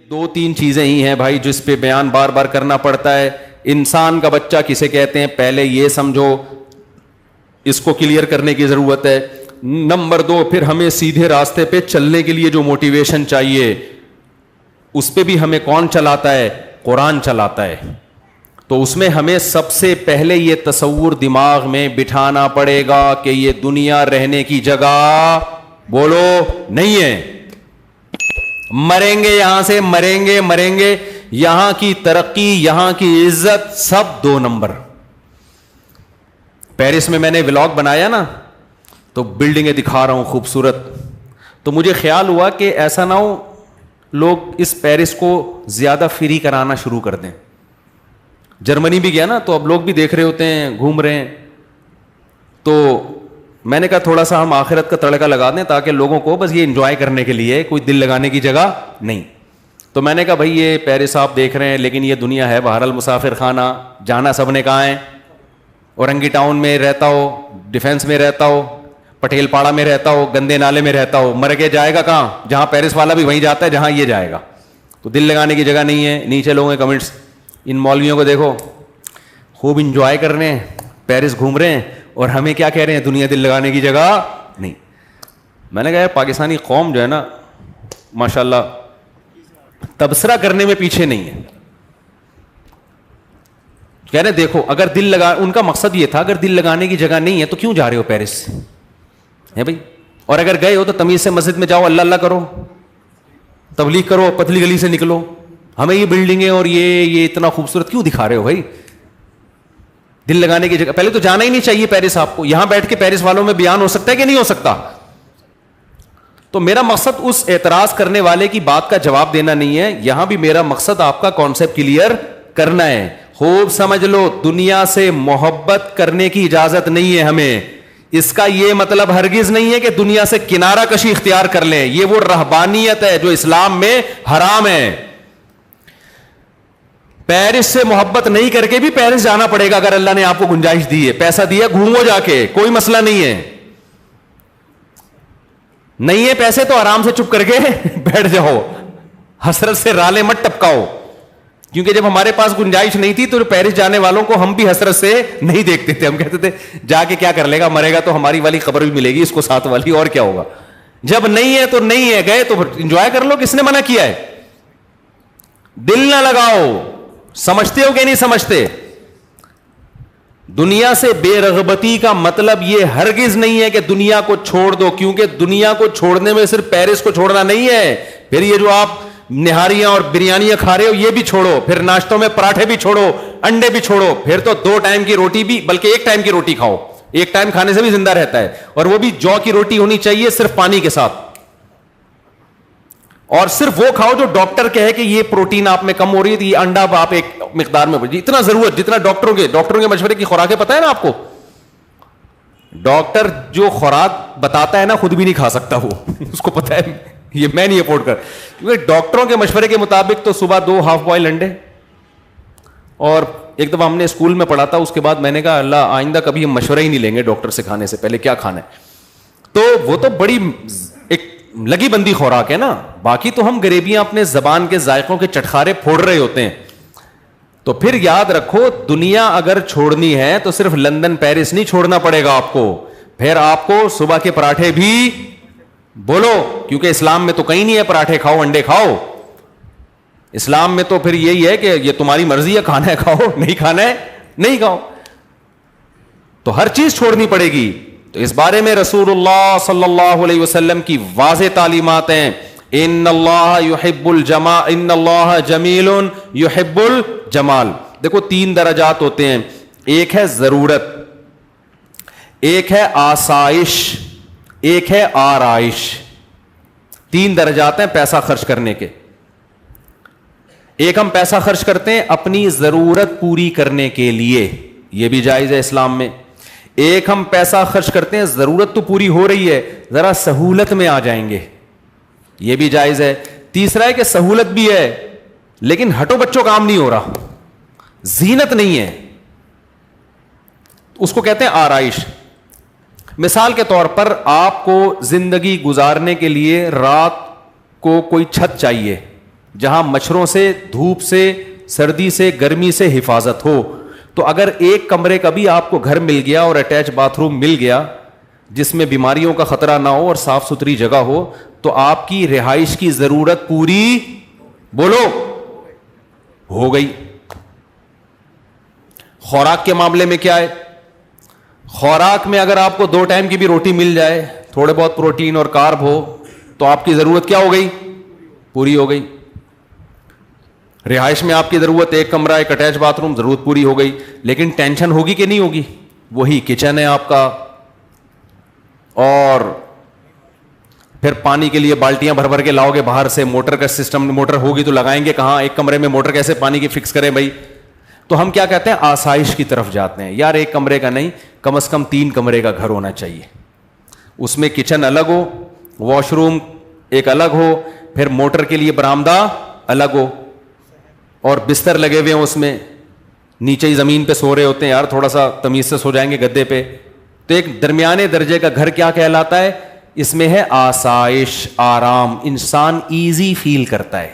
دو تین چیزیں ہی ہیں بھائی جس پہ بیان بار بار کرنا پڑتا ہے. انسان کا بچہ کسے کہتے ہیں پہلے یہ سمجھو, اس کو کلیئر کرنے کی ضرورت ہے. نمبر دو, پھر ہمیں سیدھے راستے پہ چلنے کے لیے جو موٹیویشن چاہیے اس پہ بھی ہمیں کون چلاتا ہے؟ قرآن چلاتا ہے. تو اس میں ہمیں سب سے پہلے یہ تصور دماغ میں بٹھانا پڑے گا کہ یہ دنیا رہنے کی جگہ بولو نہیں ہے. مریں گے یہاں سے, مریں گے. یہاں کی ترقی, یہاں کی عزت سب 2 نمبر. پیرس میں نے ولاگ بنایا نا, تو بلڈنگیں دکھا رہا ہوں خوبصورت, تو مجھے خیال ہوا کہ ایسا نہ ہو لوگ اس پیرس کو زیادہ فری کرانا شروع کر دیں. جرمنی بھی گیا نا, تو اب لوگ بھی دیکھ رہے ہوتے ہیں, گھوم رہے ہیں, تو میں نے کہا تھوڑا سا ہم آخرت کا تڑکا لگا دیں تاکہ لوگوں کو بس یہ انجوائے کرنے کے لیے, کوئی دل لگانے کی جگہ نہیں. تو میں نے کہا بھائی یہ پیرس آپ دیکھ رہے ہیں لیکن یہ دنیا ہے بہرحال مسافر خانہ, جانا سب نے کہاں ہے. اورنگی ٹاؤن میں رہتا ہو, ڈیفینس میں رہتا ہو, پٹیل پاڑا میں رہتا ہو, گندے نالے میں رہتا ہو, مر کے جائے گا کہاں؟ جہاں پیرس والا بھی وہیں جاتا ہے جہاں یہ جائے گا. تو دل لگانے کی جگہ نہیں ہے. نیچے لوگوں کے کمنٹس, ان مولویوں کو دیکھو خوب انجوائے کر رہے ہیں, پیرس گھوم رہے ہیں, اور ہمیں کیا کہہ رہے ہیں؟ دنیا دل لگانے کی جگہ نہیں. میں نے کہا یار پاکستانی قوم جو ہے نا ماشاءاللہ تبصرہ کرنے میں پیچھے نہیں ہے. کہہ رہے دیکھو اگر دل لگا, ان کا مقصد یہ تھا اگر دل لگانے کی جگہ نہیں ہے تو کیوں جا رہے ہو پیرس ہے بھائی, اور اگر گئے ہو تو تمیز سے مسجد میں جاؤ, اللہ اللہ کرو, تبلیغ کرو, پتلی گلی سے نکلو. ہمیں یہ بلڈنگیں اور یہ اتنا خوبصورت کیوں دکھا رہے ہو بھائی؟ دل لگانے کی جگہ پہلے تو جانا ہی نہیں چاہیے پیرس آپ کو. یہاں بیٹھ کے پیرس والوں میں بیان ہو سکتا ہے کہ نہیں ہو سکتا؟ تو میرا مقصد اس اعتراض کرنے والے کی بات کا جواب دینا نہیں ہے, یہاں بھی میرا مقصد آپ کا کانسیپٹ کلیئر کرنا ہے. خوب سمجھ لو, دنیا سے محبت کرنے کی اجازت نہیں ہے ہمیں. اس کا یہ مطلب ہرگز نہیں ہے کہ دنیا سے کنارہ کشی اختیار کر لیں. یہ وہ رہبانیت ہے جو اسلام میں حرام ہے. پیرس سے محبت نہیں کر کے بھی پیرس جانا پڑے گا اگر اللہ نے آپ کو گنجائش دی ہے, پیسہ دیا, گھومو جا کے, کوئی مسئلہ نہیں ہے. نہیں ہے پیسے تو آرام سے چپ کر کے بیٹھ جاؤ, حسرت سے رالے مت ٹپکاؤ. کیونکہ جب ہمارے پاس گنجائش نہیں تھی تو پیرس جانے والوں کو ہم بھی حسرت سے نہیں دیکھتے تھے. ہم کہتے تھے جا کے کیا کر لے گا, مرے گا تو ہماری والی خبر بھی ملے گی اس کو, ساتھ والی, اور کیا ہوگا. جب نہیں ہے تو نہیں ہے, گئے تو انجوائے کر لو. کس نے منع کیا ہے؟ دل نہ لگاؤ. سمجھتے ہو کہ نہیں سمجھتے؟ دنیا سے بے رغبتی کا مطلب یہ ہرگز نہیں ہے کہ دنیا کو چھوڑ دو, کیونکہ دنیا کو چھوڑنے میں صرف پیرس کو چھوڑنا نہیں ہے. پھر یہ جو آپ نہاریاں اور بریانیاں کھا رہے ہو یہ بھی چھوڑو, پھر ناشتوں میں پراٹھے بھی چھوڑو, انڈے بھی چھوڑو, پھر تو 2 ٹائم کی روٹی بھی, بلکہ 1 ٹائم کی روٹی کھاؤ. 1 ٹائم کھانے سے بھی زندہ رہتا ہے, اور وہ بھی جو کی روٹی ہونی چاہیے صرف پانی کے ساتھ. اور صرف وہ کھاؤ جو ڈاکٹر کہے کہ یہ پروٹین آپ میں کم ہو رہی ہے, یہ انڈا آپ ایک مقدار میں, اتنا ضرورت جتنا ڈاکٹروں کے مشورے کی خوراکیں پتہ ہے نا آپ کو. ڈاکٹر جو خوراک بتاتا ہے نا خود بھی نہیں کھا سکتا وہ اس کو پتہ ہے یہ میں نہیں افورڈ کر, کیونکہ ڈاکٹروں کے مشورے کے مطابق تو صبح 2 ہاف بوائل انڈے. اور ایک دفعہ ہم نے اسکول میں پڑھا تھا, اس کے بعد میں نے کہا اللہ آئندہ کبھی ہم مشورہ ہی نہیں لیں گے ڈاکٹر سے کھانے سے پہلے کیا کھانا ہے. تو وہ تو بڑی ایک لگی بندی خوراک ہے نا, باقی تو ہم غریبیاں اپنے زبان کے ذائقوں کے چٹخارے پھوڑ رہے ہوتے ہیں. تو پھر یاد رکھو دنیا اگر چھوڑنی ہے تو صرف لندن پیرس نہیں چھوڑنا پڑے گا آپ کو, پھر آپ کو صبح کے پراٹھے بھی بولو, کیونکہ اسلام میں تو کہیں نہیں ہے پراٹھے کھاؤ انڈے کھاؤ. اسلام میں تو پھر یہی ہے کہ یہ تمہاری مرضی ہے, کھانا ہے کھاؤ, نہیں کھانا ہے نہیں کھاؤ. تو ہر چیز چھوڑنی پڑے گی. تو اس بارے میں رسول اللہ صلی اللہ علیہ وسلم کی واضح تعلیمات ہیں, ان اللہ یحب الجمال, ان اللہ جمیل یحب الجمال. دیکھو 3 درجات ہوتے ہیں, ایک ہے ضرورت, ایک ہے آسائش, ایک ہے آرائش. 3 درجات ہیں پیسہ خرچ کرنے کے. ایک ہم پیسہ خرچ کرتے ہیں اپنی ضرورت پوری کرنے کے لیے, یہ بھی جائز ہے اسلام میں. ایک ہم پیسہ خرچ کرتے ہیں ضرورت تو پوری ہو رہی ہے, ذرا سہولت میں آ جائیں گے, یہ بھی جائز ہے. تیسرا ہے کہ سہولت بھی ہے لیکن ہٹو بچوں کام نہیں ہو رہا, زینت نہیں ہے, اس کو کہتے ہیں آرائش. مثال کے طور پر آپ کو زندگی گزارنے کے لیے رات کو کوئی چھت چاہیے, جہاں مچھروں سے, دھوپ سے, سردی سے, گرمی سے حفاظت ہو. تو اگر ایک کمرے کا بھی آپ کو گھر مل گیا اور اٹیچ باتھ روم مل گیا جس میں بیماریوں کا خطرہ نہ ہو اور صاف ستھری جگہ ہو, تو آپ کی رہائش کی ضرورت پوری, بولو, ہو گئی. خوراک کے معاملے میں کیا ہے؟ خوراک میں اگر آپ کو 2 ٹائم کی بھی روٹی مل جائے, تھوڑے بہت پروٹین اور کارب ہو, تو آپ کی ضرورت کیا ہو گئی؟ پوری ہو گئی. رہائش میں آپ کی ضرورت 1 کمرہ, 1 اٹیچ باتھ روم, ضرورت پوری ہو گئی. لیکن ٹینشن ہوگی کہ نہیں ہوگی؟ وہی کچن ہے آپ کا, اور پھر پانی کے لیے بالٹیاں بھر بھر کے لاؤ گے باہر سے, موٹر کا سسٹم, موٹر ہوگی تو لگائیں گے کہاں, ایک کمرے میں موٹر کیسے پانی کی فکس کریں بھائی. تو ہم کیا کہتے ہیں, آسائش کی طرف جاتے ہیں. یار 1 کمرے کا نہیں, کم از کم 3 کمرے کا گھر ہونا چاہیے. اس میں کچن الگ ہو, واش روم ایک الگ ہو, پھر موٹر کے لیے برآمدہ الگ ہو, اور بستر لگے ہوئے ہیں اس میں, نیچے ہی زمین پہ سو رہے ہوتے ہیں, یار تھوڑا سا تمیز سے سو جائیں گے گدے پہ. تو ایک درمیانے درجے کا گھر کیا کہلاتا ہے؟ اس میں ہے آسائش, آرام, انسان ایزی فیل کرتا ہے.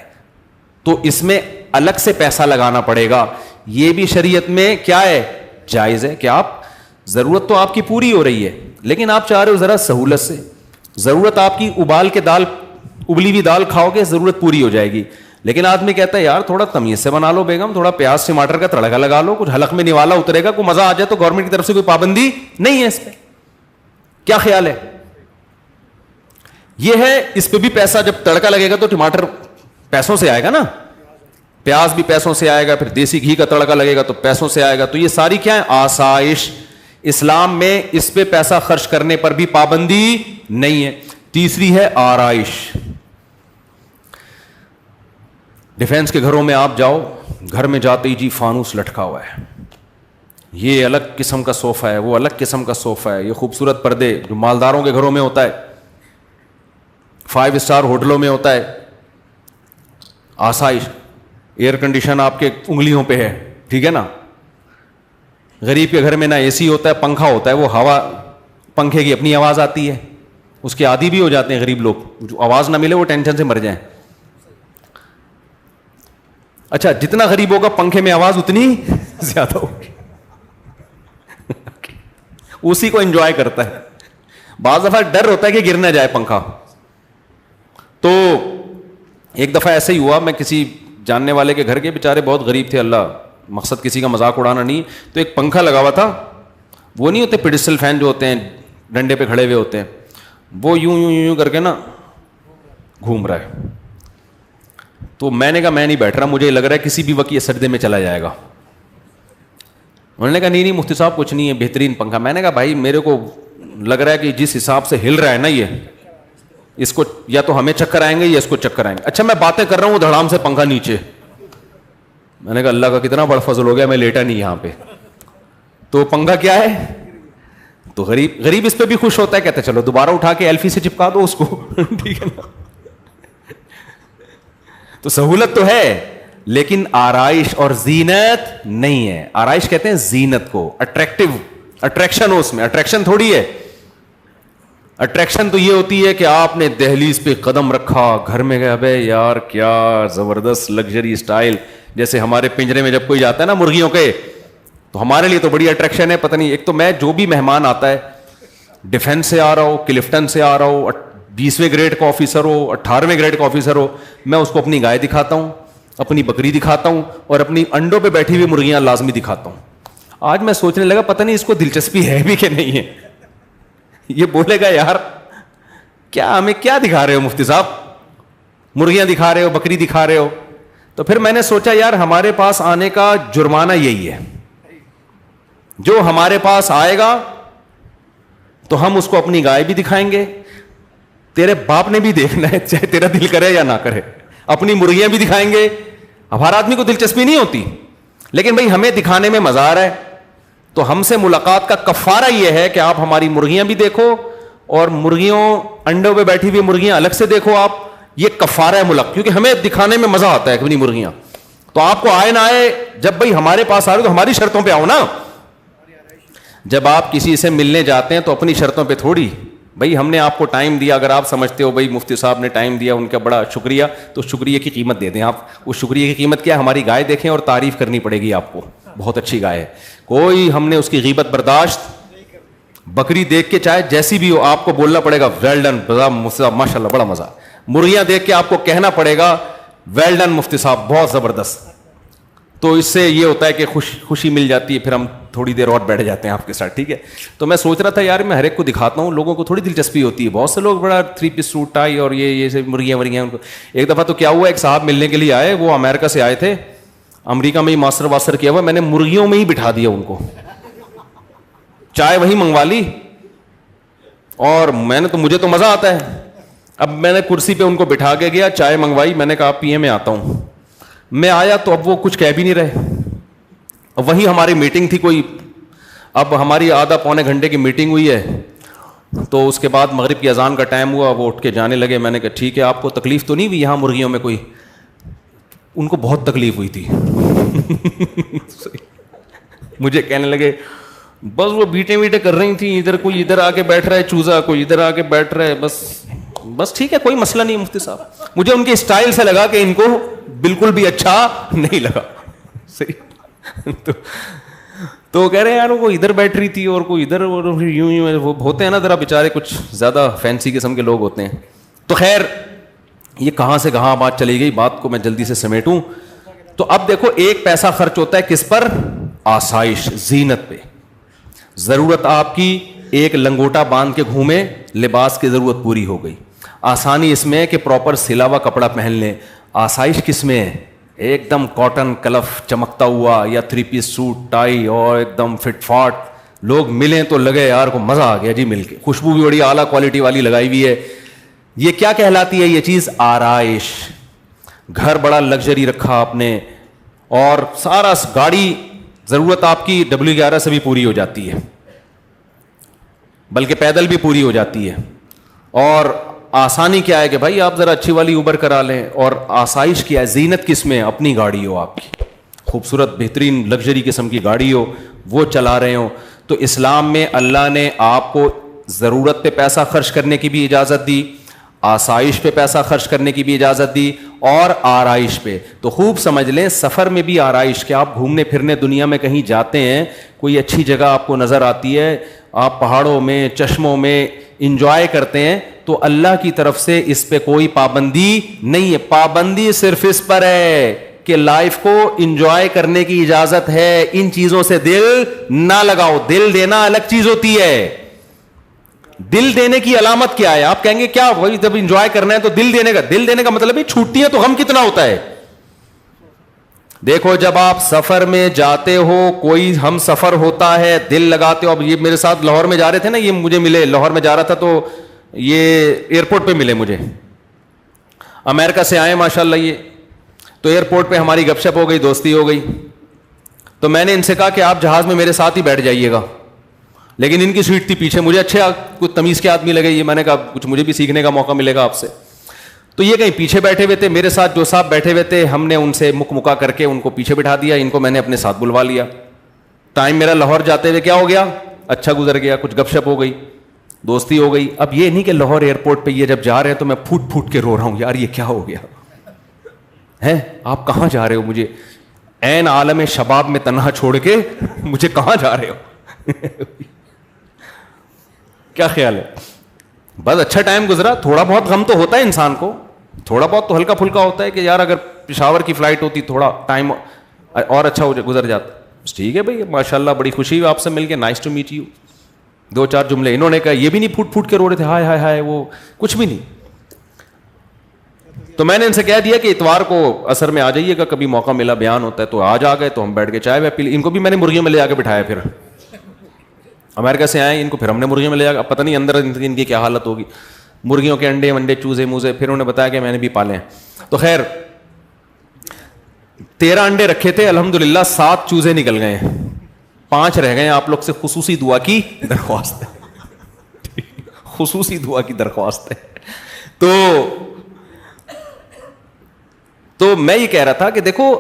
تو اس میں الگ سے پیسہ لگانا پڑے گا. یہ بھی شریعت میں کیا ہے, جائز ہے کہ آپ, ضرورت تو آپ کی پوری ہو رہی ہے لیکن آپ چاہ رہے ہو ذرا سہولت سے. ضرورت آپ کی ابال کے دال, ابلی ہوئی دال کھاؤ گے, ضرورت پوری ہو جائے گی. لیکن آدمی کہتا ہے یار تھوڑا تمیز سے بنا لو بیگم, تھوڑا پیاز ٹماٹر کا تڑکا لگا لو, کچھ حلق میں نوالا اترے گا, کوئی مزہ آ جائے. تو گورنمنٹ کی طرف سے کوئی پابندی نہیں ہے اس پہ. کیا خیال ہے؟ یہ ہے, اس پہ بھی پیسہ, جب تڑکا لگے گا تو ٹماٹر پیسوں سے آئے گا نا, پیاز بھی پیسوں سے آئے گا, پھر دیسی گھی کا تڑکا لگے گا تو پیسوں سے آئے گا. تو یہ ساری کیا ہے؟ آسائش. اسلام میں اس پہ پیسہ خرچ کرنے پر بھی پابندی نہیں ہے. تیسری ہے آرائش. ڈیفینس کے گھروں میں آپ جاؤ, گھر میں جاتے ہی جی فانوس لٹکا ہوا ہے, یہ الگ قسم کا صوفہ ہے, وہ الگ قسم کا صوفہ ہے, یہ خوبصورت پردے جو مالداروں کے گھروں میں ہوتا ہے, 5 اسٹار ہوٹلوں میں ہوتا ہے. آسائش, ایئر کنڈیشن آپ کے انگلیوں پہ ہے, ٹھیک ہے نا. غریب کے گھر میں نہ اے سی ہوتا ہے, پنکھا ہوتا ہے, وہ ہوا, پنکھے کی اپنی آواز آتی ہے, اس کے عادی بھی ہو جاتے ہیں غریب لوگ, جو آواز نہ ملے وہ ٹینشن سے مر جائیں. اچھا, جتنا غریب ہوگا پنکھے میں آواز اتنی زیادہ ہوگی, اسی کو انجوائے کرتا ہے. بعض دفعہ ڈر ہوتا ہے کہ گر نہ جائے پنکھا. تو ایک دفعہ ایسے ہی ہوا, میں کسی جاننے والے کے گھر کے, بیچارے بہت غریب تھے, اللہ, مقصد کسی کا مذاق اڑانا نہیں. تو ایک پنکھا لگا ہوا تھا, وہ نہیں ہوتے پیڈسٹل فین جو ہوتے ہیں ڈنڈے پہ کھڑے ہوئے ہوتے ہیں, وہ یوں یوں یوں کر کے نا گھوم رہا ہے. تو میں نے کہا میں نہیں بیٹھ رہا, مجھے لگ رہا ہے کسی بھی وقت یہ سجدے میں چلا جائے گا. انہوں نے کہا نہیں مفتی صاحب کچھ نہیں ہے, بہترین پنکھا. میں نے کہا بھائی میرے کو لگ رہا ہے کہ جس حساب سے ہل رہا ہے نا یہ, اس کو یا تو ہمیں چکر آئیں گے یا اس کو چکر آئیں گے. اچھا میں باتیں کر رہا ہوں, دھڑام سے پنکھا نیچے. میں نے کہا اللہ کا کتنا بڑا فضل ہو گیا, میں لیٹا نہیں یہاں پہ. تو پنکھا کیا ہے, تو غریب اس پہ بھی خوش ہوتا ہے, کہتا ہے چلو دوبارہ اٹھا کے ایلفی سے چپکا دو اس کو, ٹھیک ہے نا. تو سہولت تو ہے لیکن آرائش اور زینت نہیں ہے. آرائش کہتے ہیں زینت کو, اٹریکٹیو, اٹریکشن ہو اس میں, اٹریکشن تھوڑی ہے. اٹریکشن تو یہ ہوتی ہے کہ آپ نے دہلیز پہ قدم رکھا, گھر میں گئے, ابے یار کیا زبردست لگژری اسٹائل. جیسے ہمارے پنجرے میں جب کوئی جاتا ہے نا مرغیوں کے, تو ہمارے لیے تو بڑی اٹریکشن ہے. پتہ نہیں, ایک تو میں جو بھی مہمان آتا ہے, ڈیفینس سے آ رہا ہو, کلفٹن سے آ رہا ہو, 20ویں گریڈ کا آفیسر ہو, 18ویں گریڈ کا آفیسر ہو, میں اس کو اپنی گائے دکھاتا ہوں, اپنی بکری دکھاتا ہوں, اور اپنی انڈوں پہ بیٹھی ہوئی مرغیاں لازمی دکھاتا ہوں. آج میں سوچنے لگا پتہ نہیں اس کو دلچسپی ہے بھی کہ نہیں ہے. یہ بولے گا یار کیا ہمیں کیا دکھا رہے ہو مفتی صاحب, مرغیاں دکھا رہے ہو, بکری دکھا رہے ہو. تو پھر میں نے سوچا یار ہمارے پاس آنے کا جرمانہ یہی ہے, جو ہمارے پاس آئے گا تو ہم اس کو اپنی گائے بھی دکھائیں گے, تیرے باپ نے بھی دیکھنا ہے چاہے تیرا دل کرے یا نہ کرے, اپنی مرغیاں بھی دکھائیں گے. اب ہر آدمی کو دلچسپی نہیں ہوتی, لیکن بھائی ہمیں دکھانے میں مزہ آ رہا ہے, تو ہم سے ملاقات کا کفارہ یہ ہے کہ آپ ہماری مرغیاں بھی دیکھو, اور مرغیوں انڈوں پہ بیٹھی ہوئی مرغیاں الگ سے دیکھو آپ. یہ کفارہ ہے ملک, کیونکہ ہمیں دکھانے میں مزہ آتا ہے اپنی مرغیاں. تو آپ کو آئے نہ آئے, جب بھائی ہمارے پاس آ رہے تو ہماری شرطوں پہ آؤ نا. جب آپ کسی سے ملنے جاتے ہیں تو اپنی شرطوں پہ تھوڑی, بھائی ہم نے آپ کو ٹائم دیا, اگر آپ سمجھتے ہو بھائی مفتی صاحب نے ٹائم دیا, ان کا بڑا شکریہ, تو شکریہ کی قیمت دے دیں آپ. اس شکریہ کی قیمت کیا ہے؟ ہماری گائے دیکھیں اور تعریف کرنی پڑے گی آپ کو, بہت اچھی گائے ہے. کوئی ہم نے اس کی غیبت برداشت, بکری دیکھ کے چاہے جیسی بھی ہو آپ کو بولنا پڑے گا ویل ڈن ماشاء اللہ بڑا مزہ. مرغیاں دیکھ کے آپ کو کہنا پڑے گا ویل ڈن مفتی صاحب بہت زبردست. تو اس سے یہ ہوتا ہے کہ خوشی مل جاتی ہے, پھر ہم تھوڑی دیر اور بیٹھ جاتے ہیں آپ کے ساتھ, ٹھیک ہے. تو میں سوچ رہا تھا یار میں ہر ایک کو دکھاتا ہوں, لوگوں کو تھوڑی دلچسپی ہوتی ہے. بہت سے لوگ بڑا 3 پیس سوٹ ٹائی اور یہ مرغیاں ورغیاں. ان کو ایک دفعہ تو کیا ہوا, ایک صاحب ملنے کے لیے آئے, وہ امریکہ سے آئے تھے, امریکہ میں ہی ماسٹر واسٹر کیا ہوا, میں نے مرغیوں میں ہی بٹھا دیا ان کو, چائے وہی منگوا لی, اور مجھے تو مزہ آتا ہے. اب میں نے کرسی پہ ان کو بٹھا کے گیا, چائے منگوائی, میں نے کہا آپ پیے میں آتا ہوں. میں آیا تو اب وہ کچھ کہہ بھی نہیں رہے. وہی ہماری میٹنگ تھی کوئی, اب ہماری آدھا پونے گھنٹے کی میٹنگ ہوئی ہے, تو اس کے بعد مغرب کی اذان کا ٹائم ہوا, وہ اٹھ کے جانے لگے. میں نے کہا ٹھیک ہے, آپ کو تکلیف تو نہیں ہوئی یہاں مرغیوں میں کوئی؟ ان کو بہت تکلیف ہوئی تھی. مجھے کہنے لگے بس وہ بیٹیں ویٹیں کر رہی تھیں, ادھر کوئی ادھر آ کے بیٹھ رہا ہے چوزا, کوئی ادھر آ کے بیٹھ رہا ہے, بس ٹھیک ہے کوئی مسئلہ نہیں مفتی صاحب. مجھے ان کے اسٹائل سے لگا کہ ان کو بالکل بھی اچھا نہیں لگا. صحیح. تو کہہ رہے ہیں یار وہ ادھر بیٹھ رہی تھی اور کوئی ادھر, یوں وہ ہوتے ہیں نا ذرا بیچارے کچھ زیادہ فینسی قسم کے لوگ ہوتے ہیں. تو خیر یہ کہاں سے کہاں بات چلی گئی, بات کو میں جلدی سے سمیٹوں. تو اب دیکھو ایک پیسہ خرچ ہوتا ہے کس پر؟ آسائش, زینت پہ. ضرورت آپ کی ایک لنگوٹا باندھ کے گھومے, لباس کی ضرورت پوری ہو گئی. آسانی اس میں ہے کہ پراپر سلا ہوا کپڑا پہن لیں. آسائش کس میں ہے؟ ایک دم کاٹن کلف چمکتا ہوا, یا 3 پیس سوٹ ٹائی اور ایک دم فٹ فاٹ. لوگ ملیں تو لگے یار کو مزہ آ گیا جی مل کے, خوشبو بھی بڑی اعلیٰ کوالٹی والی لگائی ہوئی ہے. یہ کیا کہلاتی ہے یہ چیز؟ آرائش. گھر بڑا لگژری رکھا آپ نے, اور سارا گاڑی ضرورت آپ کی W11 سے بھی پوری ہو جاتی ہے, بلکہ پیدل بھی پوری ہو جاتی ہے. اور آسانی کیا ہے کہ بھائی آپ ذرا اچھی والی اوبر کرا لیں. اور آسائش کیا ہے؟ زینت کس میں؟ اپنی گاڑی ہو آپ کی, خوبصورت بہترین لگژری قسم کی گاڑی ہو, وہ چلا رہے ہو. تو اسلام میں اللہ نے آپ کو ضرورت پہ پیسہ خرچ کرنے کی بھی اجازت دی, آسائش پہ پیسہ خرچ کرنے کی بھی اجازت دی, اور آرائش پہ. تو خوب سمجھ لیں سفر میں بھی آرائش, کہ آپ گھومنے پھرنے دنیا میں کہیں جاتے ہیں, کوئی اچھی جگہ آپ کو نظر آتی ہے, آپ پہاڑوں میں چشموں میں انجوائے کرتے ہیں, تو اللہ کی طرف سے اس پہ کوئی پابندی نہیں ہے. پابندی صرف اس پر ہے کہ لائف کو انجوائے کرنے کی اجازت ہے, ان چیزوں سے دل نہ لگاؤ. دل دینا الگ چیز ہوتی ہے. دل دینے کی علامت کیا ہے؟ آپ کہیں گے کیا وہی جب انجوائے کرنا ہے تو دل دینے کا مطلب ہے چھوٹتی ہے تو غم کتنا ہوتا ہے. دیکھو جب آپ سفر میں جاتے ہو, کوئی ہم سفر ہوتا ہے, دل لگاتے ہو. اب یہ میرے ساتھ لاہور میں جا رہے تھے نا, یہ مجھے ملے, لاہور میں جا رہا تھا تو یہ ایئرپورٹ پہ ملے مجھے, امریکہ سے آئے ماشاءاللہ. یہ تو ایئرپورٹ پہ ہماری گپ شپ ہو گئی, دوستی ہو گئی. تو میں نے ان سے کہا کہ آپ جہاز میں میرے ساتھ ہی بیٹھ جائیے گا, لیکن ان کی سیٹ تھی پیچھے. مجھے اچھے کچھ تمیز کے آدمی لگے یہ, میں نے کہا کچھ مجھے بھی سیکھنے کا موقع ملے گا آپ سے. تو یہ کہیں پیچھے بیٹھے ہوئے تھے, میرے ساتھ جو صاحب بیٹھے ہوئے تھے ہم نے ان سے مکا کر کے ان کو پیچھے بٹھا دیا, ان کو میں نے اپنے ساتھ بلوا لیا. ٹائم میرا لاہور جاتے ہوئے کیا ہو گیا, اچھا گزر گیا, کچھ گپ شپ ہو گئی, دوستی ہو گئی. اب یہ نہیں کہ لاہور ایئرپورٹ پہ یہ جب جا رہے ہیں تو میں پھوٹ پھوٹ کے رو رہا ہوں یار یہ کیا ہو گیا ہے, آپ کہاں جا رہے ہو, مجھے عین عالم شباب میں تنہا چھوڑ کے مجھے کہاں جا رہے ہو. کیا خیال ہے؟ بس اچھا ٹائم گزرا. تھوڑا بہت غم تو ہوتا ہے انسان کو, تھوڑا بہت تو ہلکا پھلکا ہوتا ہے کہ یار اگر پشاور کی فلائٹ ہوتی تھوڑا ٹائم اور اچھا گزر جاتا. ٹھیک ہے بھائی ماشاءاللہ, بڑی خوشی ہوئی آپ سے مل کے, نائس ٹو میٹ یو. 2-4 جملے انہوں نے کہا, یہ بھی نہیں پھوٹ پھوٹ کے رو رہے تھے ہائے ہائے ہائے, وہ کچھ بھی نہیں. تو میں نے ان سے کہہ دیا کہ اتوار کو عصر میں آ جائیے گا, کبھی موقع ملا بیان ہوتا ہے. تو آج آ گئے, تو ہم بیٹھ کے چائے پی لی. ان کو بھی میں نے مرغیوں میں لے جا کے بٹھایا, پھر امریکہ سے آئے ان کو پھر ہم نے مرغیوں میں لے جا, پتہ نہیں اندر ان کی کیا حالت ہوگی, مرغیوں کے انڈے ونڈے چوزے موزے. پھر انہوں نے بتایا کہ میں نے بھی پالے ہیں. تو خیر 13 انڈے رکھے تھے, الحمدللہ 7 چوزے نکل گئے ہیں, 5 رہ گئے. آپ لوگ سے خصوصی دعا کی درخواست ہے, خصوصی دعا کی درخواست ہے. تو میں یہ کہہ رہا تھا کہ دیکھو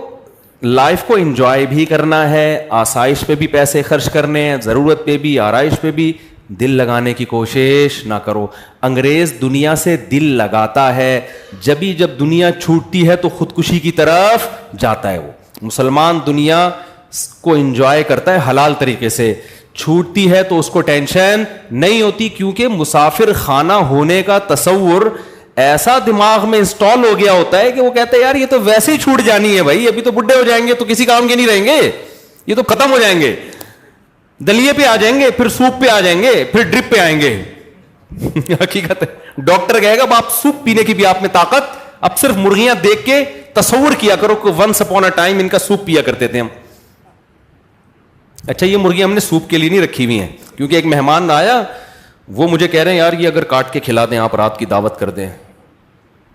لائف کو انجوائے بھی کرنا ہے, آسائش پہ بھی پیسے خرچ کرنے ہیں, ضرورت پہ بھی, آرائش پہ بھی, دل لگانے کی کوشش نہ کرو. انگریز دنیا سے دل لگاتا ہے, جب دنیا چھوٹتی ہے تو خودکشی کی طرف جاتا ہے. وہ مسلمان دنیا کو انجوائے کرتا ہے حلال طریقے سے, چھوٹتی ہے تو اس کو ٹینشن نہیں ہوتی, کیونکہ مسافر خانہ ہونے کا تصور ایسا دماغ میں انسٹال ہو گیا ہوتا ہے کہ وہ کہتا ہے یار یہ تو ویسے ہی چھوٹ جانی ہے بھائی, ابھی تو بڈھے ہو جائیں گے تو کسی کام کے نہیں رہیں گے, یہ تو ختم ہو جائیں گے, دلیے پہ آ جائیں گے, پھر سوپ پہ آ جائیں گے, پھر ڈرپ پہ آئیں گے. حقیقت ہے, ڈاکٹر کہے گا آپ سوپ پینے کی بھی آپ میں طاقت, اب صرف مرغیاں دیکھ کے تصور کیا کرو کہ ونس اپون اے ٹائم ان کا سوپ پیا کرتے تھے ہم. اچھا یہ مرغیاں ہم نے سوپ کے لیے نہیں رکھی ہوئی ہیں, کیونکہ ایک مہمان آیا, وہ مجھے کہہ رہے ہیں یار یہ اگر کاٹ کے کھلا دیں آپ, رات کی دعوت کر دیں.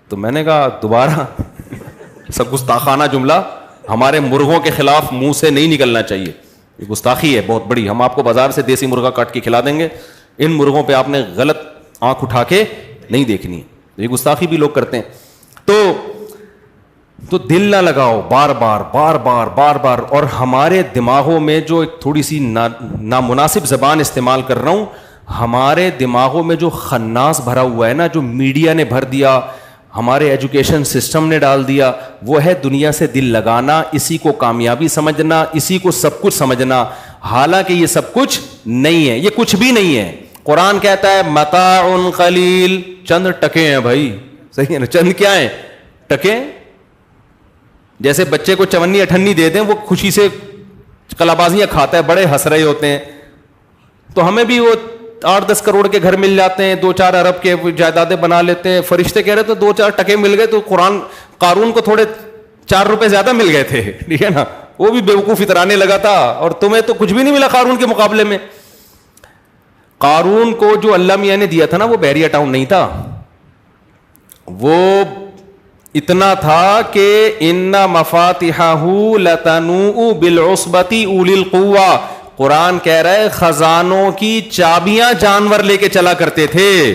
تو میں نے کہا دوبارہ سب گستاخانہ جملہ ہمارے مرغوں کے خلاف منہ سے نہیں نکلنا چاہیے, یہ گستاخی ہے بہت بڑی. ہم آپ کو بازار سے دیسی مرغا کاٹ کے کھلا دیں گے, ان مرغوں پہ آپ نے غلط آنکھ اٹھا کے نہیں دیکھنی, یہ گستاخی بھی لوگ کرتے ہیں. تو دل نہ لگاؤ بار بار بار بار بار بار. اور ہمارے دماغوں میں جو ایک تھوڑی سی نامناسب زبان استعمال کر رہا ہوں, ہمارے دماغوں میں جو خناس بھرا ہوا ہے نا, جو میڈیا نے بھر دیا, ہمارے ایجوکیشن سسٹم نے ڈال دیا, وہ ہے دنیا سے دل لگانا, اسی کو کامیابی سمجھنا, اسی کو سب کچھ سمجھنا. حالانکہ یہ سب کچھ نہیں ہے, یہ کچھ بھی نہیں ہے. قرآن کہتا ہے متاع قلیل, چند ٹکے ہیں بھائی, صحیح ہے نا, چند کیا ہیں, ٹکے. جیسے بچے کو چونی اٹھنی دے دیں وہ خوشی سے کلابازیاں کھاتا ہے, بڑے ہنس رہے ہوتے ہیں. تو ہمیں بھی وہ 8-10 کروڑ کے گھر مل جاتے ہیں, 2-4 ارب کے جائیدادیں بنا لیتے ہیں. فرشتے کہہ رہے تو 2-4 ٹکے مل گئے, تو قارون کو تھوڑے 4 روپے زیادہ مل گئے تھے, ٹھیک ہے نا, وہ بھی بیوقوف اترانے لگا تھا, اور تمہیں تو کچھ بھی نہیں ملا قارون کے مقابلے میں. قارون کو جو اللہ میاں نے دیا تھا نا, وہ بیریا ٹاؤن نہیں تھا, وہ اتنا تھا کہ ان مفاتحہ لتنوء بالعصبۃ اولی القوہ. قرآن کہہ رہا ہے خزانوں کی چابیاں جانور لے کے چلا کرتے تھے,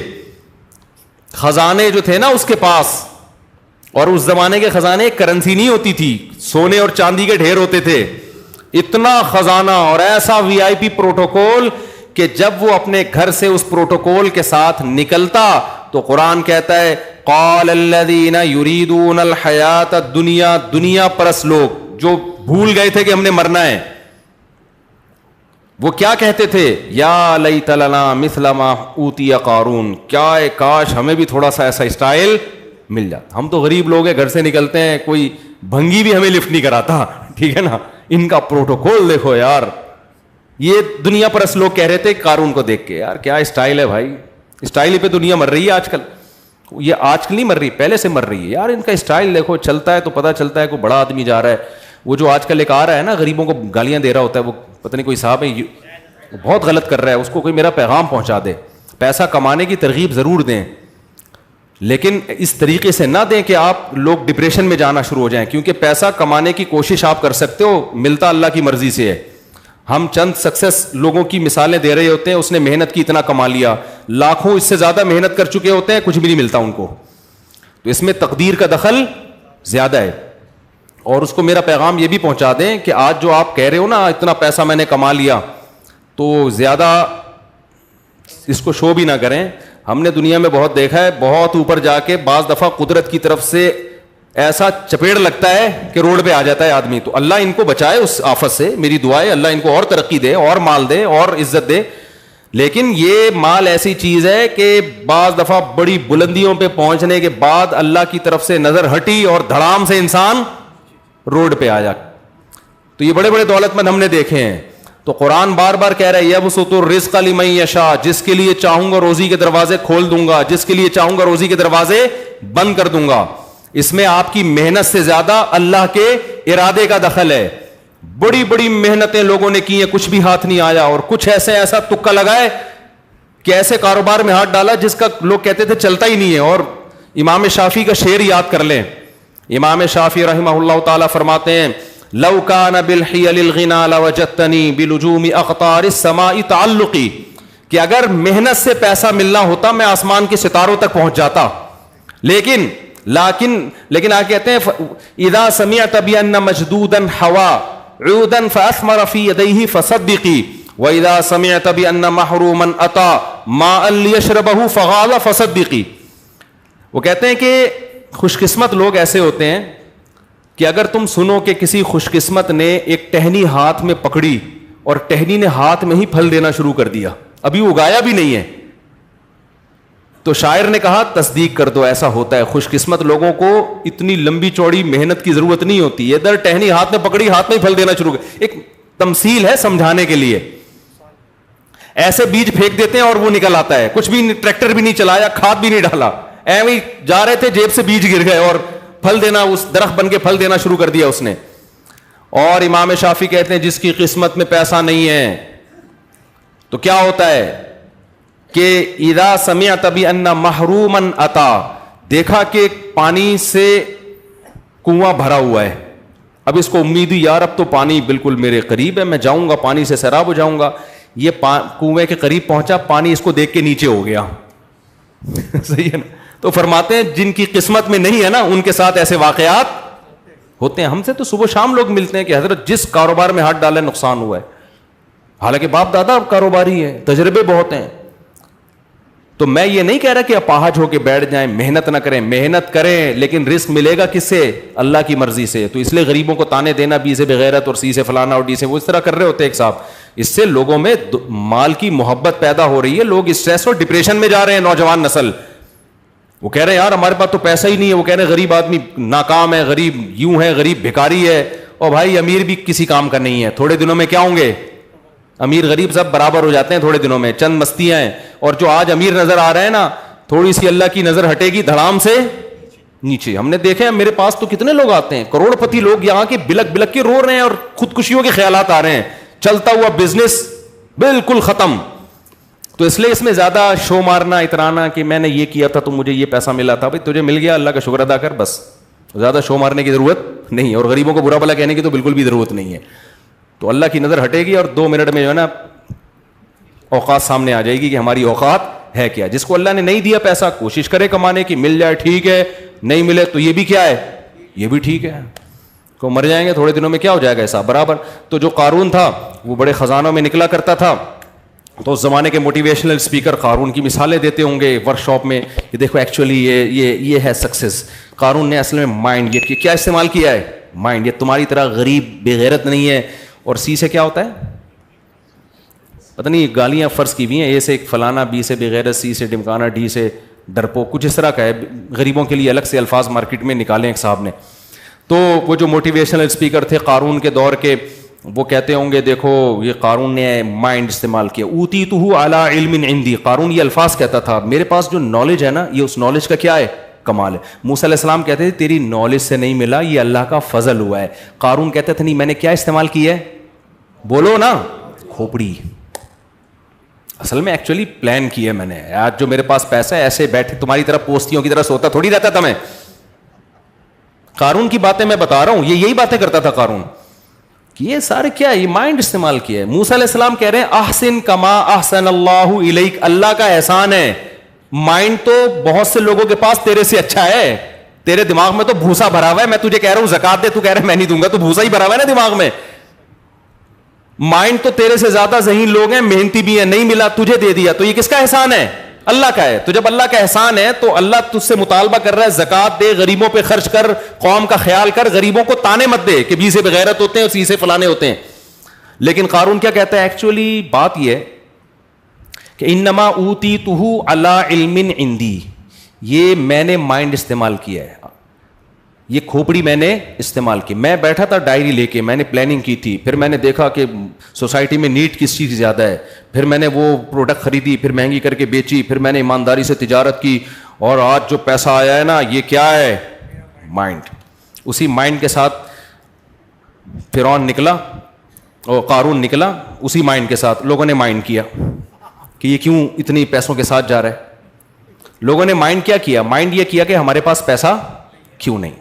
خزانے جو تھے نا اس کے پاس. اور اس زمانے کے خزانے کرنسی نہیں ہوتی تھی, سونے اور چاندی کے ڈھیر ہوتے تھے. اتنا خزانہ اور ایسا وی آئی پی پروٹوکول کہ جب وہ اپنے گھر سے اس پروٹوکول کے ساتھ نکلتا تو قرآن کہتا ہے قال الذین یریدون الحیات الدنیا, دنیا پرست لوگ جو بھول گئے تھے کہ ہم نے مرنا ہے, وہ کیا کہتے تھے, یا لیت لنا مثل ما اوتی قارون, کیا کاش ہمیں بھی تھوڑا سا ایسا اسٹائل مل جاتا. ہم تو غریب لوگ ہیں, گھر سے نکلتے ہیں, کوئی بھنگی بھی ہمیں لفٹ نہیں کراتا, ٹھیک ہے نا. ان کا پروٹوکول دیکھو یار. یہ دنیا پرست لوگ کہہ رہے تھے قارون کو دیکھ کے, یار کیا اسٹائل ہے بھائی, اسٹائل ہی پہ دنیا مر رہی ہے آج کل. یہ آج کل نہیں مر رہی, پہلے سے مر رہی ہے یار. ان کا اسٹائل دیکھو, چلتا ہے تو پتہ چلتا ہے کوئی بڑا آدمی جا رہا ہے. وہ جو آج کل ایک آ رہا ہے نا غریبوں کو گالیاں دے رہا ہوتا ہے, وہ پتہ نہیں کوئی صاحب ہے, بہت غلط کر رہا ہے, اس کو کوئی میرا پیغام پہنچا دے. پیسہ کمانے کی ترغیب ضرور دیں, لیکن اس طریقے سے نہ دیں کہ آپ لوگ ڈپریشن میں جانا شروع ہو جائیں, کیونکہ پیسہ کمانے کی کوشش آپ کر سکتے ہو, ملتا اللہ کی مرضی سے ہے. ہم چند سکسیس لوگوں کی مثالیں دے رہے ہوتے ہیں, اس نے محنت کی اتنا کما لیا, لاکھوں اس سے زیادہ محنت کر چکے ہوتے ہیں, کچھ بھی نہیں ملتا ان کو. تو اس میں تقدیر کا دخل زیادہ ہے. اور اس کو میرا پیغام یہ بھی پہنچا دیں کہ آج جو آپ کہہ رہے ہو نا اتنا پیسہ میں نے کما لیا, تو زیادہ اس کو شو بھی نہ کریں. ہم نے دنیا میں بہت دیکھا ہے, بہت اوپر جا کے بعض دفعہ قدرت کی طرف سے ایسا چپیڑ لگتا ہے کہ روڈ پہ آ جاتا ہے آدمی. تو اللہ ان کو بچائے اس آفت سے, میری دعا ہے اللہ ان کو اور ترقی دے, اور مال دے, اور عزت دے. لیکن یہ مال ایسی چیز ہے کہ بعض دفعہ بڑی بلندیوں پہ پہنچنے کے بعد اللہ کی طرف سے نظر ہٹی اور دھڑام سے انسان روڈ پہ آ جا. تو یہ بڑے بڑے دولت مند ہم نے دیکھے ہیں. تو قرآن بار بار کہہ رہا ہے یبسط الرزق لمن یشاء, جس کے لیے چاہوں گا روزی کے دروازے کھول دوں گا, جس کے لیے چاہوں گا روزی کے دروازے بند کر دوں گا. اس میں آپ کی محنت سے زیادہ اللہ کے ارادے کا دخل ہے. بڑی بڑی محنتیں لوگوں نے کی ہیں, کچھ بھی ہاتھ نہیں آیا, اور کچھ ایسا تکا لگائے کہ ایسے کاروبار میں ہاتھ ڈالا جس کا لوگ کہتے تھے چلتا ہی نہیں ہے. اور امام شافعی کا شعر یاد کر لیں. امام شافعی رحمہ اللہ تعالی فرماتے ہیں لو کان بالحیل الغنا لوجدتنی بلجوم اقطار السماء تعلقی, کہ اگر محنت سے پیسہ ملنا ہوتا میں آسمان کے ستاروں تک پہنچ جاتا. لیکن آگے کہتے ہیں اذا سمعت بان مجدودا حوا عودا فاثمر في يديه فصدقی, وَإِذَا سَمِعْتَ بِأَنَّ مَحْرُومًا أَتَى مَاءً لِيَشْرَبَهُ فَغَالَ فَصَدِّقِي. وہ کہتے ہیں کہ خوش قسمت لوگ ایسے ہوتے ہیں کہ اگر تم سنو کہ کسی خوش قسمت نے ایک ٹہنی ہاتھ میں پکڑی اور ٹہنی نے ہاتھ میں ہی پھل دینا شروع کر دیا, ابھی اگایا بھی نہیں ہے, تو شاعر نے کہا تصدیق کر دو ایسا ہوتا ہے. خوش قسمت لوگوں کو اتنی لمبی چوڑی محنت کی ضرورت نہیں ہوتی, ادھر ٹہنی ہاتھ میں پکڑی, ہاتھ میں ہی پھل دینا شروع کر. ایک تمثیل ہے سمجھانے کے لیے. ایسے بیج پھینک دیتے ہیں اور وہ نکل آتا ہے, کچھ بھی, ٹریکٹر بھی نہیں چلایا, کھاد بھی نہیں ڈالا, ایویں جا رہے تھے جیب سے بیج گر گئے اور پھل دینا, اس درخت بن کے پھل دینا شروع کر دیا اس نے. اور امام شافعی کہتے ہیں جس کی قسمت میں پیسہ نہیں ہے تو کیا ہوتا ہے کہ اذا سمعت بان محروما اتا, دیکھا کہ پانی سے کنواں بھرا ہوا ہے, اب اس کو امید ہوئی یار اب تو پانی بالکل میرے قریب ہے, میں جاؤں گا پانی سے سیراب ہو جاؤں گا. یہ کنویں کے قریب پہنچا, پانی اس کو دیکھ کے نیچے ہو گیا. صحیح ہے نا. تو فرماتے ہیں جن کی قسمت میں نہیں ہے نا ان کے ساتھ ایسے واقعات ہوتے ہیں. ہم سے تو صبح شام لوگ ملتے ہیں کہ حضرت جس کاروبار میں ہاتھ ڈالا نقصان ہوا ہے, حالانکہ باپ دادا کاروباری ہیں, تجربے بہت ہیں. تو میں یہ نہیں کہہ رہا کہ اپاہج ہو کے بیٹھ جائیں, محنت نہ کریں, محنت کریں, لیکن رزق ملے گا کس سے؟ اللہ کی مرضی سے. تو اس لیے غریبوں کو تانے دینا, بی سے بغیرت اور سی سے فلانا اور ڈی سے, وہ اس طرح کر رہے ہوتے ایک صاحب, اس سے لوگوں میں مال کی محبت پیدا ہو رہی ہے, لوگ اسٹریس اور ڈپریشن میں جا رہے ہیں. نوجوان نسل وہ کہہ رہے ہیں یار ہمارے پاس تو پیسہ ہی نہیں ہے, وہ کہہ رہے ہیں غریب آدمی ناکام ہے, غریب یوں ہے, غریب بھکاری ہے. اور بھائی امیر بھی کسی کام کا نہیں ہے, تھوڑے دنوں میں کیا ہوں گے, امیر غریب سب برابر ہو جاتے ہیں تھوڑے دنوں میں, چند مستیاں ہیں. اور جو آج امیر نظر آ رہے ہیں نا, تھوڑی سی اللہ کی نظر ہٹے گی دھڑام سے نیچے. ہم نے دیکھے میرے پاس تو کتنے لوگ آتے ہیں, کروڑ پتی لوگ یہاں کے بلک بلک کے رو رہے ہیں اور خودکشیوں کے خیالات آ رہے ہیں, چلتا ہوا بزنس بالکل ختم. تو اس لیے اس میں زیادہ شو مارنا, اترانا کہ میں نے یہ کیا تھا تو مجھے یہ پیسہ ملا تھا, بھائی تجھے مل گیا اللہ کا شکر ادا کر, بس. زیادہ شو مارنے کی ضرورت نہیں ہے, اور غریبوں کو برا بھلا کہنے کی تو بالکل بھی ضرورت نہیں ہے. تو اللہ کی نظر ہٹے گی اور 2 منٹ میں جو ہے نا اوقات سامنے آ جائے گی کہ ہماری اوقات ہے کیا. جس کو اللہ نے نہیں دیا پیسہ, کوشش کرے کمانے کی, مل جائے ٹھیک ہے, نہیں ملے تو یہ بھی کیا ہے, یہ بھی ٹھیک ہے. کو مر جائیں گے تھوڑے دنوں میں, کیا ہو جائے گا ایسا برابر. تو جو قارون تھا وہ بڑے خزانوں میں نکلا کرتا تھا, تو اس زمانے کے موٹیویشنل اسپیکر قارون کی مثالیں دیتے ہوں گے ورک شاپ میں کہ دیکھو ایکچولی یہ ہے سکسیس. قارون نے اصل میں مائنڈ, یہ کیا استعمال کیا ہے, مائنڈ. یہ تمہاری طرح غریب بے غیرت نہیں ہے. اور سی سے کیا ہوتا ہے پتہ نہیں, گالیاں فرض کی ہوئی ہیں, اے سے فلانا, بی سے بغیرت, سی سے ڈمکانا, ڈی سے ڈرپو, کچھ اس طرح کا ہے. غریبوں کے لیے الگ سے الفاظ مارکیٹ میں نکالے ایک صاحب نے. تو وہ جو موٹیویشنل اسپیکر تھے قارون کے دور کے, وہ کہتے ہوں گے دیکھو یہ قارون نے مائنڈ استعمال کیا. اوتیتہ علی علم عندی, قارون یہ الفاظ کہتا تھا میرے پاس جو نالج ہے نا, یہ اس نالج کا کیا ہے, کمال ہے. موسیٰ علیہ السلام کہتے تھے تیری نالج سے نہیں ملا, یہ اللہ کا فضل ہوا ہے. قارون کہتے تھے نہیں میں نے کیا استعمال کیا ہے, بولو نا, کھوپڑی. اصل میں ایکچولی پلان کی ہے میں نے, آج جو میرے پاس پیسہ ہے ایسے بیٹھے تمہاری طرح پوستیوں کی طرح سوتا تھوڑی رہتا تھا میں. قارون کی باتیں میں بتا رہا ہوں, یہ یہی باتیں کرتا تھا قارون, کہ یہ سارے کیا ہے, یہ مائنڈ استعمال کیا ہے. موسیٰ علیہ السلام کہہ رہے ہیں احسن کما احسن اللہ الیک, اللہ کا احسان ہے. مائنڈ تو بہت سے لوگوں کے پاس تیرے سے اچھا ہے, تیرے دماغ میں تو بھوسا بھرا ہوا ہے. میں تجھے کہہ رہا ہوں زکات دے, تو کہہ رہا ہے میں نہیں دوں گا, تو بھوسا ہی بھرا ہوا ہے نا دماغ میں. مائنڈ تو تیرے سے زیادہ ذہین لوگ ہیں, محنتی بھی ہیں, نہیں ملا تجھے دے دیا, تو یہ کس کا احسان ہے, اللہ کا ہے. تو جب اللہ کا احسان ہے تو اللہ تجھ سے مطالبہ کر رہا ہے زکات دے, غریبوں پہ خرچ کر, قوم کا خیال کر, غریبوں کو تانے مت دے کہ بی سے بغیرت ہوتے ہیں اور سی سے فلانے ہوتے ہیں. لیکن قارون کیا کہتا ہے, ایکچولی بات یہ ہے کہ انما اوتیتہ علی علم عندی, یہ میں نے مائنڈ استعمال کیا ہے, یہ کھوپڑی میں نے استعمال کی. میں بیٹھا تھا ڈائری لے کے, میں نے پلاننگ کی تھی, پھر میں نے دیکھا کہ سوسائٹی میں نیڈ کس چیز زیادہ ہے, پھر میں نے وہ پروڈکٹ خریدی, پھر مہنگی کر کے بیچی, پھر میں نے ایمانداری سے تجارت کی, اور آج جو پیسہ آیا ہے نا یہ کیا ہے, مائنڈ. اسی مائنڈ کے ساتھ فرعون نکلا اور قارون نکلا, اسی مائنڈ کے ساتھ لوگوں نے مائنڈ کیا کہ یہ کیوں اتنی پیسوں کے ساتھ جا رہا ہے. لوگوں نے مائنڈ کیا کیا, مائنڈ یہ کیا کہ ہمارے پاس پیسہ کیوں نہیں.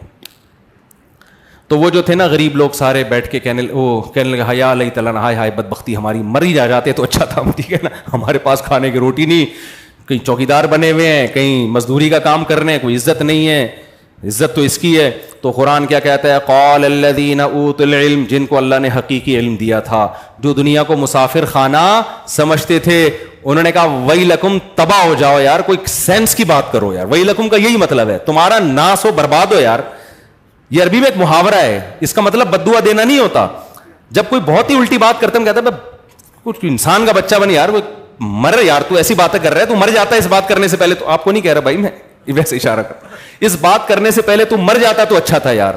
تو وہ جو تھے نا غریب لوگ سارے بیٹھ کے کہنے لگے حیا علیہ تعالیٰ, ہائے ہائے بدبختی ہماری, مر ہی جاتے تو اچھا تھا, ٹھیک ہے نا, ہمارے پاس کھانے کی روٹی نہیں, کہیں چوکیدار بنے ہوئے ہیں, کہیں مزدوری کا کام کر رہے ہیں, کوئی عزت نہیں ہے, عزت تو اس کی ہے. تو قرآن کیا کہتا ہے؟ قال الذین اوتوا العلم، جن کو اللہ نے حقیقی علم دیا تھا، جو دنیا کو مسافر خانہ سمجھتے تھے، انہوں نے کہا ویلکم، تباہ ہو جاؤ یار. کوئی سینس کی بات کرو یار. ویلکم کا یہی مطلب ہے تمہارا ناس ہو، برباد ہو یار. یہ عربی میں ایک محاورہ ہے، اس کا مطلب بد دعا دینا نہیں ہوتا. جب کوئی بہت ہی الٹی بات کرتے ہیں، کہتا ہے کچھ انسان کا بچہ بن یار، کوئی مر یار، تو ایسی باتیں کر رہا ہے، تو مر جاتا ہے اس بات کرنے سے پہلے. تو آپ کو نہیں کہہ رہا بھائی، میں ویسے اشارہ کر، اس بات کرنے سے پہلے تو مر جاتا تو اچھا تھا یار.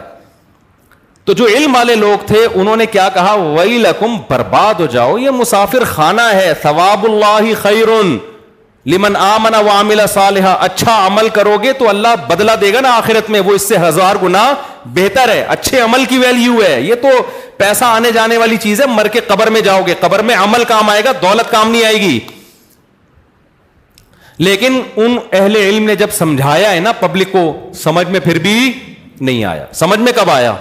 تو جو علم والے لوگ تھے انہوں نے کیا کہا؟ ویلکم، برباد ہو جاؤ، یہ مسافر خانہ ہے. ثواب اللہ خیر لمن آمن وعمل صالحا، اچھا عمل کرو گے تو اللہ بدلہ دے گا نا آخرت میں، وہ اس سے 1000 گنا بہتر ہے. اچھے عمل کی ویلیو ہے. یہ تو پیسہ آنے جانے والی چیز ہے، مر کے قبر میں جاؤ گے، قبر میں عمل کام آئے گا، دولت کام نہیں آئے گی. لیکن ان اہل علم نے جب سمجھایا ہے نا پبلک کو، سمجھ میں پھر بھی نہیں آیا. سمجھ میں کب آیا؟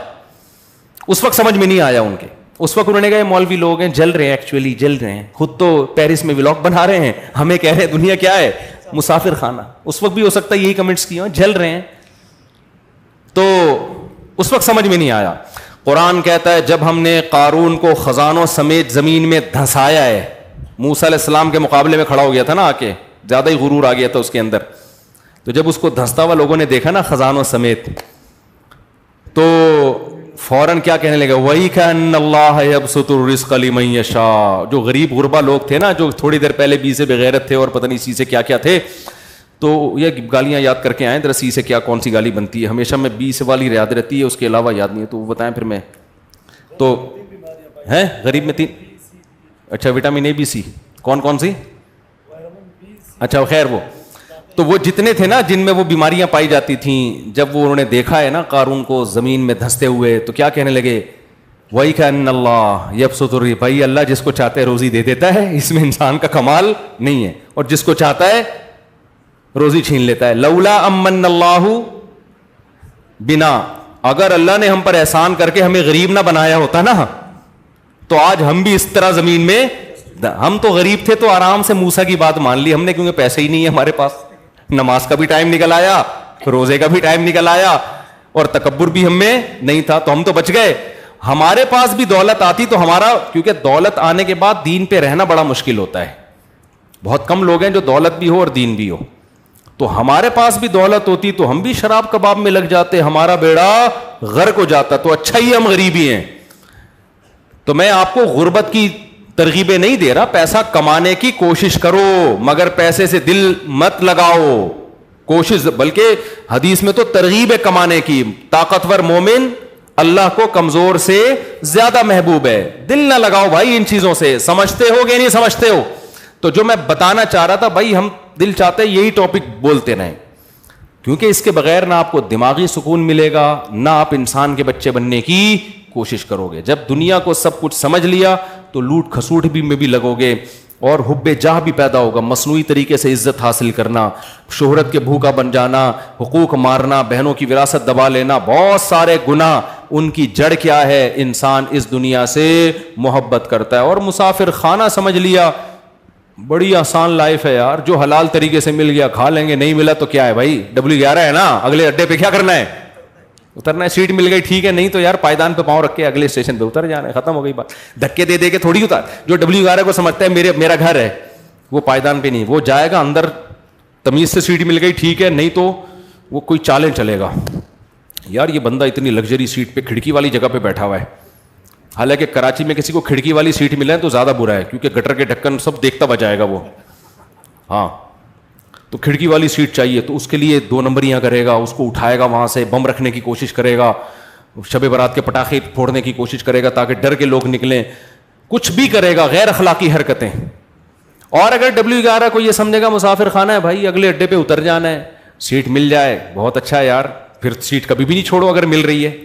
اس وقت سمجھ میں نہیں آیا ان کے. اس وقت انہوں نے کہا مولوی لوگ ہیں، جل رہے ہیں، ایکچولی جل رہے ہیں، خود تو پیرس میں ولاگ بنا رہے ہیں، ہمیں کہہ رہے ہیں دنیا کیا ہے؟ مسافر خانہ. اس وقت بھی ہو سکتا ہے یہی کمنٹس کیے ہوں، جل رہے ہیں. تو اس وقت سمجھ میں نہیں آیا. قرآن کہتا ہے جب ہم نے قارون کو خزانوں سمیت زمین میں دھنسایا ہے، موسیٰ علیہ السلام کے مقابلے میں کھڑا ہو گیا تھا نا، آ کے زیادہ ہی غرور آ گیا تھا اس کے اندر. تو جب اس کو دھنستا ہوا لوگوں نے دیکھا نا خزانوں سمیت، تو فوراً کیا کہنے لگا؟ وہی کان اللہ یبسط الرزق لمن یشاء. جو غریب غربا لوگ تھے نا، جو تھوڑی دیر پہلے بی سے بغیرت تھے اور پتہ نہیں سی سے کیا کیا تھے، تو یہ گالیاں یاد کر کے آئیں ذرا. سی سے کیا کون سی گالی بنتی ہے؟ ہمیشہ میں بی سے والی یاد رہتی ہے، اس کے علاوہ یاد نہیں ہے. تو وہ بتائیں پھر میں تو ہیں غریب میں 3. اچھا وٹامن اے بی سی کون کون سی؟ اچھا خیر وہ جتنے تھے نا جن میں وہ بیماریاں پائی جاتی تھیں، جب وہ انہوں نے دیکھا ہے نا قارون کو زمین میں دھنستے ہوئے، تو کیا کہنے لگے؟ وہی کان اللہ یبسط الرزق. بھائی اللہ جس کو چاہتا ہے روزی دے دیتا ہے، اس میں انسان کا کمال نہیں ہے، اور جس کو چاہتا ہے روزی چھین لیتا ہے. لولا امن اللہ بنا، اگر اللہ نے ہم پر احسان کر کے ہمیں غریب نہ بنایا ہوتا نا، تو آج ہم بھی اس طرح زمین میں، ہم تو غریب تھے تو آرام سے موسیٰ کی بات مان لی ہم نے، کیونکہ پیسے ہی نہیں ہے ہمارے پاس. نماز کا بھی ٹائم نکل آیا، روزے کا بھی ٹائم نکل آیا، اور تکبر بھی ہم میں نہیں تھا، تو ہم تو بچ گئے. ہمارے پاس بھی دولت آتی تو ہمارا، کیونکہ دولت آنے کے بعد دین پہ رہنا بڑا مشکل ہوتا ہے. بہت کم لوگ ہیں جو دولت بھی ہو اور دین بھی ہو. تو ہمارے پاس بھی دولت ہوتی تو ہم بھی شراب کباب میں لگ جاتے، ہمارا بیڑا غرق ہو جاتا. تو اچھا ہی ہم غریب ہی ہیں. تو میں آپ کو غربت کی ترغیبیں نہیں دے رہا، پیسہ کمانے کی کوشش کرو، مگر پیسے سے دل مت لگاؤ. کوشش، بلکہ حدیث میں تو ترغیب ہے کمانے کی. طاقتور مومن اللہ کو کمزور سے زیادہ محبوب ہے. دل نہ لگاؤ بھائی ان چیزوں سے. سمجھتے ہو کہ نہیں سمجھتے ہو؟ تو جو میں بتانا چاہ رہا تھا بھائی، ہم دل چاہتے ہیں یہی ٹاپک بولتے رہیں، کیونکہ اس کے بغیر نہ آپ کو دماغی سکون ملے گا، نہ آپ انسان کے بچے بننے کی کوشش کرو گے. جب دنیا کو سب کچھ سمجھ لیا تو لوٹ کھسوٹ بھی میں بھی لگو گے، اور حب جاہ بھی پیدا ہوگا. مصنوعی طریقے سے عزت حاصل کرنا، شہرت کے بھوکا بن جانا، حقوق مارنا، بہنوں کی وراثت دبا لینا، بہت سارے گناہ. ان کی جڑ کیا ہے؟ انسان اس دنیا سے محبت کرتا ہے. اور مسافر خانہ سمجھ لیا، بڑی آسان لائف ہے یار، جو حلال طریقے سے مل گیا کھا لیں گے، نہیں ملا تو کیا ہے بھائی، W11 ہے نا، اگلے اڈے پہ کیا کرنا ہے؟ اترنا ہے. سیٹ مل گئی ٹھیک ہے، نہیں تو یار پائدان پہ پاؤں رکھ کے اگلے اسٹیشن پہ اتر جانا ہے، ختم ہو گئی بات. دھکے دے دے کے تھوڑی اتار. جو W11 کو سمجھتا ہے میرا گھر ہے، وہ پائدان پہ نہیں، وہ جائے گا اندر، تمیز سے سیٹ مل گئی ٹھیک ہے، نہیں تو وہ کوئی چالیں چلے گا. یار یہ بندہ اتنی لگژری سیٹ پہ کھڑکی والی جگہ پہ بیٹھا ہوا ہے. حالانکہ کراچی میں کسی کو کھڑکی والی سیٹ ملے تو زیادہ برا ہے، کیونکہ گٹر کے ڈھکن سب دیکھتا بجائے گا وہ. ہاں تو کھڑکی والی سیٹ چاہیے، تو اس کے لیے 2 نمبریاں کرے گا، اس کو اٹھائے گا، وہاں سے بم رکھنے کی کوشش کرے گا، شب برات کے پٹاخے پھوڑنے کی کوشش کرے گا تاکہ ڈر کے لوگ نکلیں، کچھ بھی کرے گا، غیر اخلاقی حرکتیں. اور اگر W11 کو یہ سمجھے گا مسافر خانہ ہے بھائی، اگلے اڈے پہ اتر جانا ہے، سیٹ مل جائے بہت اچھا ہے یار، پھر سیٹ کبھی بھی نہیں چھوڑو اگر مل رہی ہے،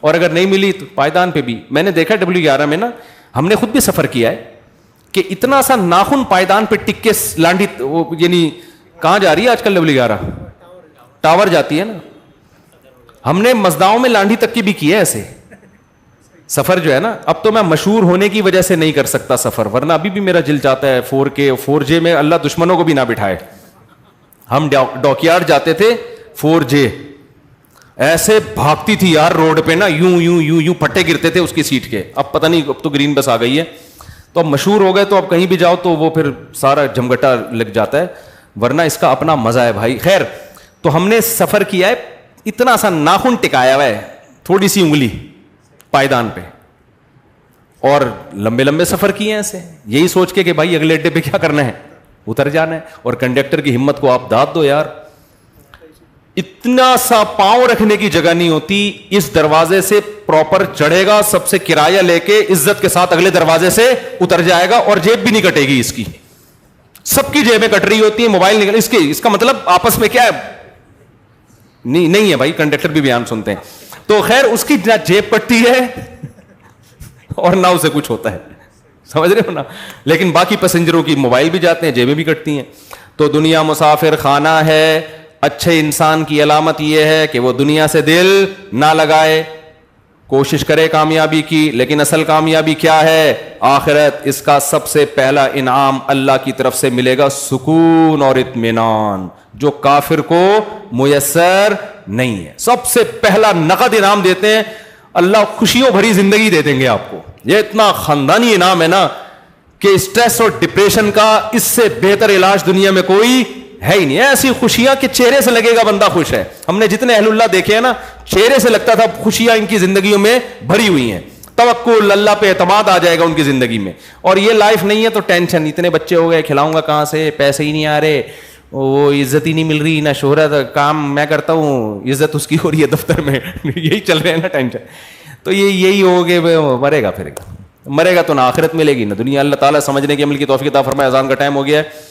اور اگر نہیں ملی تو پائدان پہ بھی. میں نے دیکھا W11 میں نا، ہم نے خود بھی سفر کیا ہے، کہ اتنا سا ناخن پائدان پہ ٹک کے لانڈی، یعنی کہاں جا رہی ہے آج کل W11 ٹاور جاتی ہے نا، ہم نے مزداؤں میں لانڈی تک کی بھی کی ہے ایسے سفر جو ہے نا. اب تو میں مشہور ہونے کی وجہ سے نہیں کر سکتا سفر، ورنہ ابھی بھی میرا دل چاہتا ہے 4K 4J میں اللہ دشمنوں کو بھی نہ بٹھائے. ہم ڈاک یارڈ جاتے تھے 4J، ایسے بھاگتی تھی یار روڈ پہ نا, یوں یوں یوں یوں پھٹے گرتے تھے اس کی سیٹ کے. اب پتہ نہیں, اب تو گرین بس آ گئی ہے تو اب مشہور ہو گئے, تو اب کہیں بھی جاؤ تو وہ پھر سارا جھمگٹا لگ جاتا ہے, ورنہ اس کا اپنا مزہ ہے بھائی. خیر, تو ہم نے سفر کیا ہے, اتنا سا ناخن ٹکایا ہوا ہے, تھوڑی سی انگلی پائیدان پہ, اور لمبے لمبے سفر کیے ہیں ایسے, یہی سوچ کے کہ بھائی اگلے اڈے پہ کیا کرنا ہے, اتر جانا ہے. اور کنڈکٹر کی ہمت کو آپ داد دو یار, اتنا سا پاؤں رکھنے کی جگہ نہیں ہوتی, اس دروازے سے پراپر چڑھے گا, سب سے کرایہ لے کے عزت کے ساتھ اگلے دروازے سے اتر جائے گا, اور جیب بھی نہیں کٹے گی اس کی, سب کی جیبیں کٹ رہی ہوتی ہیں, موبائل نکل, اس کا مطلب آپس میں کیا ہے, نہیں ہے بھائی, کنڈکٹر بھی بیان سنتے ہیں. تو خیر, اس کی نہ جیب کٹتی ہے اور نہ اسے کچھ ہوتا ہے, سمجھ رہے ہو نا. لیکن باقی پیسنجروں کی موبائل بھی جاتے ہیں, جیبیں بھی کٹتی ہیں. تو دنیا مسافر خانہ ہے. اچھے انسان کی علامت یہ ہے کہ وہ دنیا سے دل نہ لگائے, کوشش کرے کامیابی کی, لیکن اصل کامیابی کیا ہے, آخرت. اس کا سب سے پہلا انعام اللہ کی طرف سے ملے گا سکون اور اطمینان, جو کافر کو میسر نہیں ہے. سب سے پہلا نقد انعام دیتے ہیں اللہ, خوشیوں بھری زندگی دے دیں گے آپ کو. یہ اتنا خاندانی انعام ہے نا کہ اسٹریس اور ڈپریشن کا اس سے بہتر علاج دنیا میں کوئی ہے ہی نہیں. ایسی خوشیاں کہ چہرے سے لگے گا بندہ خوش ہے. ہم نے جتنے اہل اللہ دیکھے ہیں نا, چہرے سے لگتا تھا خوشیاں ان کی زندگیوں میں بھری ہوئی ہیں, توکل اللہ پہ اعتماد آ جائے گا ان کی زندگی میں. اور یہ لائف نہیں ہے تو ٹینشن, اتنے بچے ہو گئے, کھلاؤں گا کہاں سے, پیسے ہی نہیں آ رہے, وہ عزت ہی نہیں مل رہی, نہ شہرت, کام میں کرتا ہوں, عزت اس کی ہو رہی ہے دفتر میں, یہی چل رہے ہیں نا ٹینشن. تو یہی ہو گئے, مرے گا پھر, مرے گا تو نہ آخرت ملے گی نہ دنیا. اللہ تعالیٰ سمجھنے کی عمل کی توفیق عطا فرمائے. اذان کا ٹائم ہو گیا ہے.